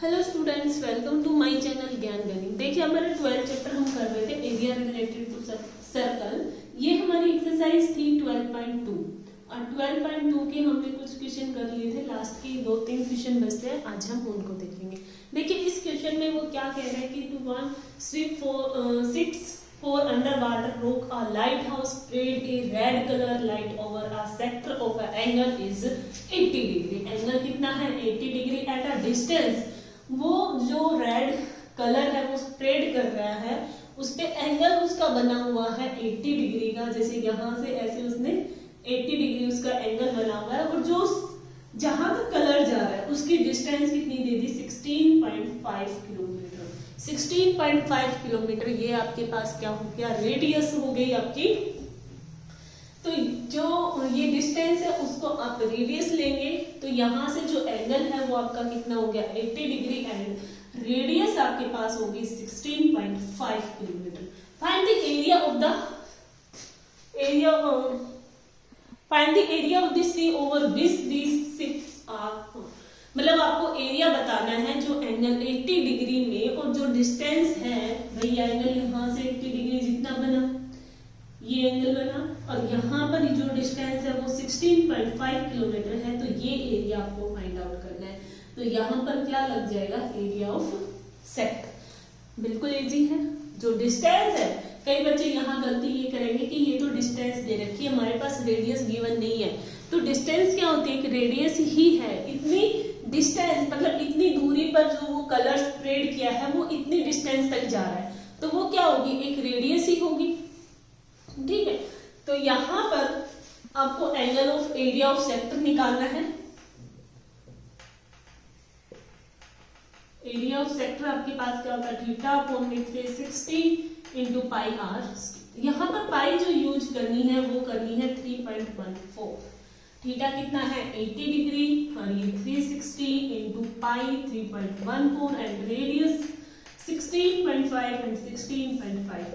Hello students, welcome to my channel Gyan Ganit. देखिए हमारे 12th chapter हम कर रहे थे एरिया रिलेटेड टू सर्कल। ये हमारी एक्सरसाइज थी 12.2 और 12.2 के हमने कुछ क्वेश्चन कर लिए थे। लास्ट के 2-3 क्वेश्चन बचते हैं, आज हम उनको देखेंगे। देखिए इस क्वेश्चन में वो क्या कह रहे हैं कि two one six for underwater rock a lighthouse spread a red color light over a sector of an angle is 80 degree। Angle कितना है 80 डिग्री एट अ डिस्टेंस। वो जो रेड कलर है वो स्प्रेड कर रहा है, उस पे एंगल उसका बना हुआ है 80 डिग्री का। जैसे यहाँ से ऐसे उसने 80 डिग्री उसका एंगल बना हुआ है और जो जहां तक कलर जा रहा है उसकी डिस्टेंस कितनी दे दी 16.5 किलोमीटर। 16.5 किलोमीटर ये आपके पास क्या हो गया, रेडियस हो गई आपकी। तो जो ये डिस्टेंस है उसको आप रेडियस लेंगे तो यहां से जो एंगल है वो आपका कितना हो गया 80 डिग्री एंड रेडियस आपके पास होगी 16.5 kilometre. Find the area of the sea over which these six are. मतलब आपको एरिया बताना है जो एंगल 80 डिग्री में और जो डिस्टेंस है भाई एंगल यहाँ से 80 डिग्री जितना बना ये एंगल बना और यहाँ पर जो डिस्टेंस है वो 16.5 किलोमीटर है। तो ये एरिया आपको फाइंड आउट करना है। तो यहाँ पर क्या लग जाएगा एरिया ऑफ सेक्टर। बिल्कुल इजी है। जो डिस्टेंस है, कई बच्चे यहाँ गलती ये करेंगे कि ये तो डिस्टेंस दे रखी है, हमारे पास रेडियस गिवन नहीं है। तो डिस्टेंस क्या होती है कि रेडियस ही है, इतनी डिस्टेंस मतलब इतनी दूरी पर जो वो कलर स्प्रेड किया है वो इतनी डिस्टेंस तक जा रहा है, तो वो क्या होगी एक रेडियस ही होगी। ठीक है, तो यहां पर आपको angle of area of sector निकालना है। एरिया ऑफ सेक्टर आपके पास क्या होता है theta upon 360 into pi r. यहां पर पाई जो यूज करनी है वो करनी है 3.14। थीटा कितना है 80 डिग्री और ये 360 into pi 3.14 and radius 16.5 and 16.5।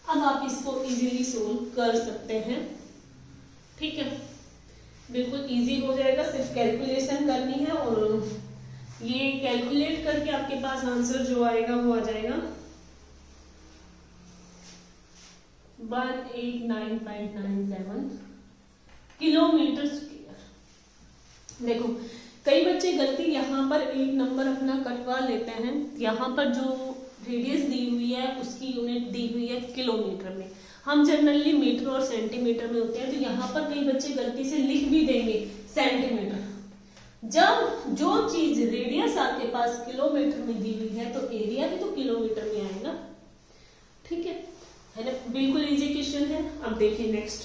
अब आप इसको इजीली सोल्व कर सकते हैं। ठीक है, बिल्कुल इजी हो जाएगा, सिर्फ कैलकुलेशन करनी है और ये कैलकुलेट करके आपके पास आंसर जो आएगा वो आ जाएगा 189.97 किलोमीटर स्क्वायर। देखो कई बच्चे गलती यहाँ पर एक नंबर अपना कटवा लेते हैं। यहाँ पर जो रेडियस दी हुई है उसकी यूनिट दी हुई है किलोमीटर में, हम जनरली मीटर और सेंटीमीटर में होते हैं। तो यहाँ पर कई बच्चे गलती से लिख भी देंगे सेंटीमीटर। जब जो चीज रेडियस आपके पास किलोमीटर में दी हुई है तो एरिया भी तो किलोमीटर में आएगा। ठीक है ना, बिल्कुल इजी क्वेश्चन है। अब देखिए नेक्स्ट,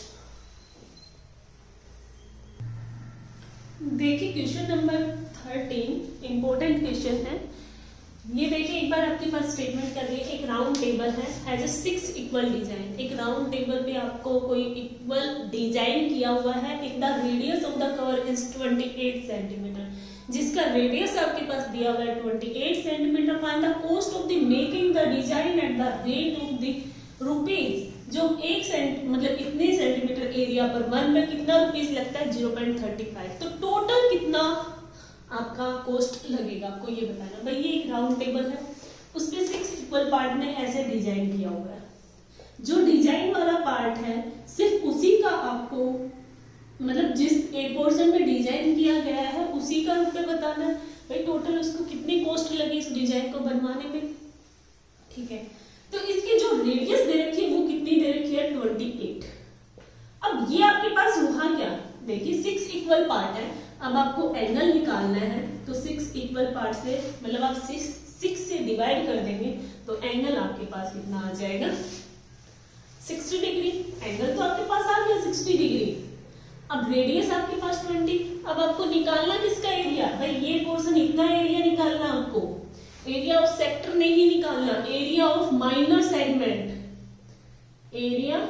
देखिए क्वेश्चन नंबर 13 इंपॉर्टेंट क्वेश्चन है। ये देखिए एक बार आपके पास स्टेटमेंट कर दिए, एक राउंड टेबल है हैज अ 6 इक्वल डिजाइन। एक राउंड टेबल पे आपको कोई इक्वल डिजाइन किया हुआ है। In the radius of the cover is 28 centimetre, जिसका रेडियस आपके पास दिया हुआ है 28 centimetre. Find the cost of the making the design at the rate of the rupees. जो मतलब इतने सेंटीमीटर एरिया पर 1 में कितना रुपीज लगता है 0.35। तो टोटल कितना आपका कॉस्ट लगेगा आपको ये बताना। भाई ये एक राउंड टेबल है, उस पे 6 इक्वल पार्ट में ऐसे डिजाइन किया हुआ है। जो डिजाइन वाला पार्ट है सिर्फ उसी का आपको मतलब जिस ए पोर्शन में डिजाइन किया गया है उसी का रुपए बताना है। भाई टोटल उसको कितनी कॉस्ट लगी इस डिजाइन को बनवाने में। ठीक है, तो इसकी जो रेडियस दे रखी है वो कितनी दे रखी है 28। अब ये आपके पास वहां क्या, देखिए 6 इक्वल पार्ट है। अब आपको एंगल निकालना है तो 6 इक्वल पार्ट से मतलब आप 6 से डिवाइड कर देंगे तो एंगल आपके पास कितना आ जाएगा 60 डिग्री। एंगल तो आपके पास आ गया 60 डिग्री। अब रेडियस आपके पास 20। अब आपको निकालना किसका एरिया, भाई ये पोर्शन इतना एरिया निकालना आपको। एरिया ऑफ सेक्टर नहीं निकालना, area of minor segment. Area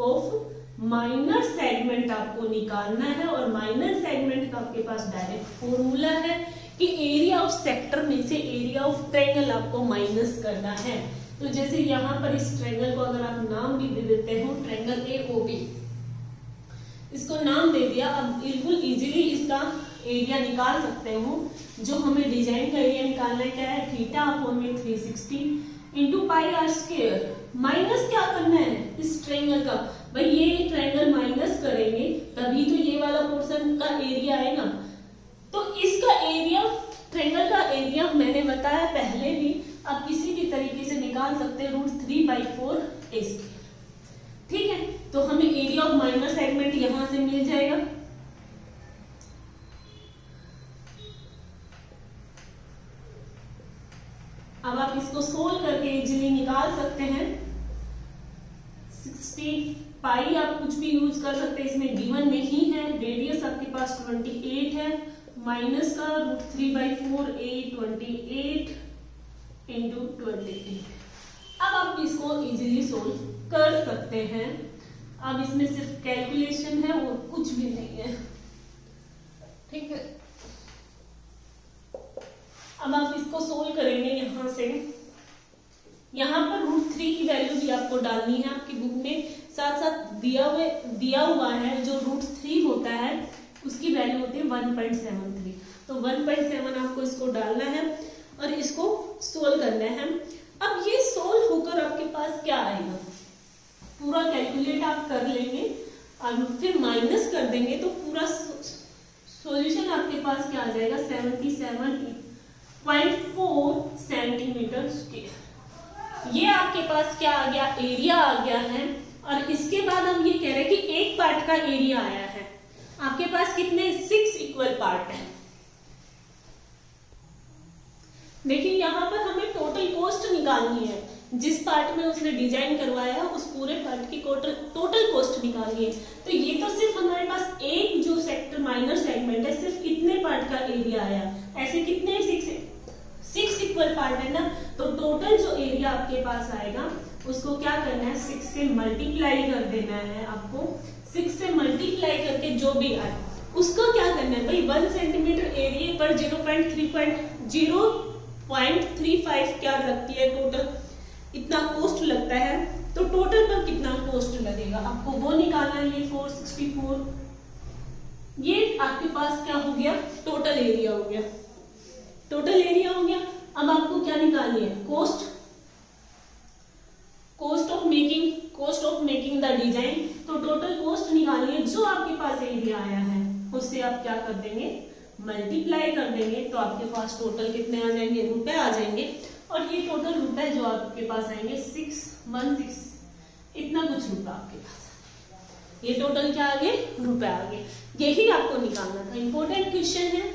of minor segment आपको निकालना है और माइनर सेगमेंट का आपके पास डायरेक्ट फॉर्मूला है कि एरिया ऑफ सेक्टर में से एरिया ऑफ ट्रायंगल आपको माइनस करना है। तो जैसे यहाँ पर इस ट्रायंगल को अगर आप नाम भी दे देते हो ट्रायंगल AOB, इसको नाम दे दिया। अब बिल्कुल इजीली इसका एरिया निकाल सकते हो। जो हमें डिजाइन का एरिया निकालना है क्या है, थीटा अपॉन में 360 into pi r square, minus क्या करना है इस ट्रायंगल का, भाई ये ट्रायंगल माइनस करेंगे तभी तो ये वाला पोर्शन का एरिया आएगा। तो इसका एरिया, ट्रायंगल का एरिया मैंने बताया पहले भी, आप किसी भी तरीके से निकाल सकते हैं, √3/4 a स्क्वायर। ठीक है, तो हमें एरिया ऑफ माइनर सेगमेंट यहां से मिल जाएगा। अब आप इसको सोल्व करके इजीली निकाल सकते हैं। 60 पाई आप कुछ भी यूज कर सकते हैं, इसमें गिवन नहीं है। रेडियस आपके पास 28 है, माइनस का √3/4 a 28 इंटू 28। अब आप इसको इजीली सोल्व कर सकते हैं। अब इसमें सिर्फ कैलकुलेशन है और कुछ भी नहीं है। ठीक है, अब आप इसको सोल्व करेंगे यहां से। यहां पर √3 की वैल्यू भी आपको डालनी है आपकी बुक में, साथ साथ दिया हुआ है जो √3 होता है उसकी वैल्यू होती है 1.73। तो 1.7 आपको इसको डालना है और इसको सोल्व करना है। अब ये सोल्व होकर आपके पास क्या आएगा, पूरा कैलकुलेट आप कर लेंगे और फिर माइनस कर देंगे तो पूरा सॉल्यूशन आपके पास क्या आ जाएगा, 77.4 सेंटीमीटर स्क्वायर। ये आपके पास क्या आ गया, एरिया आ गया है। और इसके बाद हम ये कह रहे हैं कि एक पार्ट का एरिया आया है। आपके पास कितने 6 इक्वल पार्ट है। देखिए यहाँ पर हमें टोटल कॉस्ट निकालनी है, जिस पार्ट में उसने डिजाइन करवाया है उस पूरे पार्ट की टोटल कॉस्ट निकालनी है। तो ये तो सिर्फ हमारे पास एक जो सेक्टर माइनर सेगमेंट है, सिर्फ इतने पार्ट का एरिया आया। ऐसे कितने 6 इक्वल पार्ट है ना, तो टोटल जो एरिया आपके पास आएगा उसको क्या करना है, 6 से मल्टीप्लाई कर देना है आपको। 6 से मल्टीप्लाई करके जो भी आए उसको क्या करना है भाई, 1 सेंटीमीटर एरिया पर 0.35 क्या लगती है टोटल, इतना कॉस्ट लगता है। तो टोटल पर कितना कॉस्ट लगेगा आपको वो निकालना है। ये 464, ये आपके पास क्या हो गया, टोटल एरिया हो गया। टोटल एरिया हो गया। अब आपको क्या निकालनी है, cost of making the design. तो टोटल कॉस्ट निकालनी है, जो आपके पास एरिया आया है उससे आप क्या कर देंगे, मल्टीप्लाई कर देंगे। तो आपके पास टोटल कितने आ जाएंगे, रुपए आ जाएंगे। और ये टोटल रुपए जो आपके पास आएंगे 616, इतना कुछ रुपए आपके पास। ये टोटल क्या आ गए, रुपए आ गए। यही आपको निकालना था। इंपॉर्टेंट क्वेश्चन है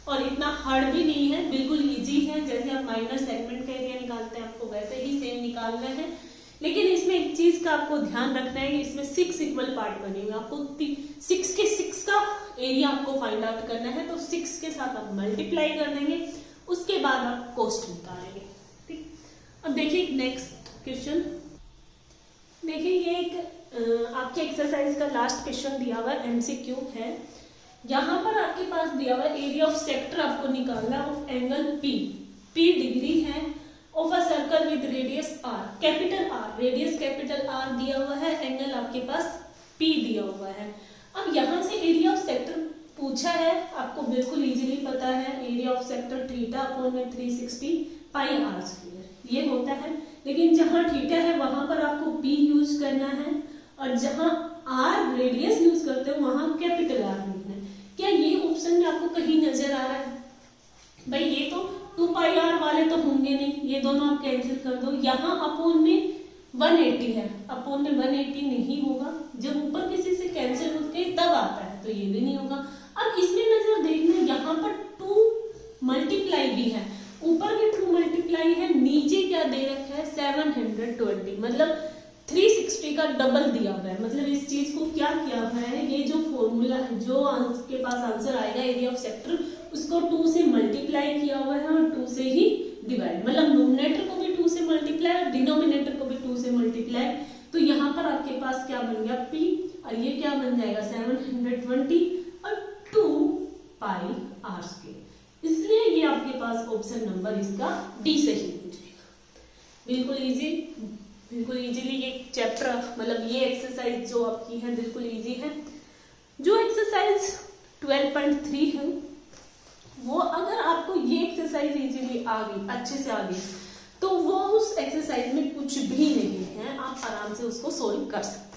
और इतना हार्ड भी नहीं है, बिल्कुल इजी है। जैसे आप माइनर सेगमेंट का एरिया निकालते हैं आपको वैसे ही सेम निकालना है। लेकिन इसमें एक चीज का आपको ध्यान रखना है कि इसमें 6 इक्वल पार्ट बनेगा। आपको 6 के 6 का एरिया आपको फाइंड आउट करना है। तो 6 के साथ आप मल्टीप्लाई कर देंगे, उसके बाद आप कॉस्ट निकालेंगे। ठीक, अब देखिए नेक्स्ट क्वेश्चन। देखिए ये एक आपके एक्सरसाइज का लास्ट क्वेश्चन दिया हुआ एमसीक्यू है। यहाँ पर आपके पास दिया हुआ एरिया ऑफ सेक्टर आपको निकालना है ऑफ एंगल P डिग्री है, of a circle with radius R, capital R, radius capital R दिया हुआ है, एंगल आपके पास P दिया हुआ है। अब यहाँ से एरिया ऑफ सेक्टर पूछा है, आपको बिल्कुल इजीली पता है area of sector theta upon में 360 पाई आर स्क्वायर ये होता है। लेकिन जहां थीटा है वहां पर आपको P यूज करना है और जहां R रेडियस यूज करते हो वहां कैपिटल R लिखना है। क्या ये ऑप्शन में आपको कहीं नजर आ रहा है, भाई ये तो 2 पाई आर वाले तो होंगे नहीं, ये दोनों आप कैंसिल कर दो। यहाँ अपोन में 180 है, अपोन में 180 नहीं होगा। जब ऊपर किसी से कैंसिल होते तब आता है, तो ये भी नहीं होगा। अब इसमें नजर देखना, यहाँ पर 2 मल्टीप्लाई भी है, ऊपर भी 2 मल्टीप्लाई है, नीचे क्या दे रखा है 720, मतलब 360 का डबल दिया हुआ है। मतलब इस चीज को क्या किया हुआ है, ये जो फॉर्मूला है, जो आपके पास आंसर आएगा एरिया ऑफ सेक्टर, उसको 2 से मल्टीप्लाई किया हुआ है और 2 से ही डिवाइड, मतलब नोमिनेटर को भी 2 से मल्टीप्लाई और डिनोमिनेटर को भी 2 से मल्टीप्लाई। तो यहाँ पर आपके पास क्या बन गया P और ये क्या बन जाएगा 720 और 2 पाई आर स्क्वायर। इसलिए ये आपके पास ऑप्शन नंबर इसका डी सही हो जाएगा। बिल्कुल इजीली ये चैप्टर, मतलब ये एक्सरसाइज जो आपकी है बिल्कुल इजी है। जो एक्सरसाइज 12.3 है वो अगर आपको ये एक्सरसाइज इजीली आ गई, अच्छे से आ गई, तो वो उस एक्सरसाइज में कुछ भी नहीं है, आप आराम से उसको सोल्व कर सकते हैं।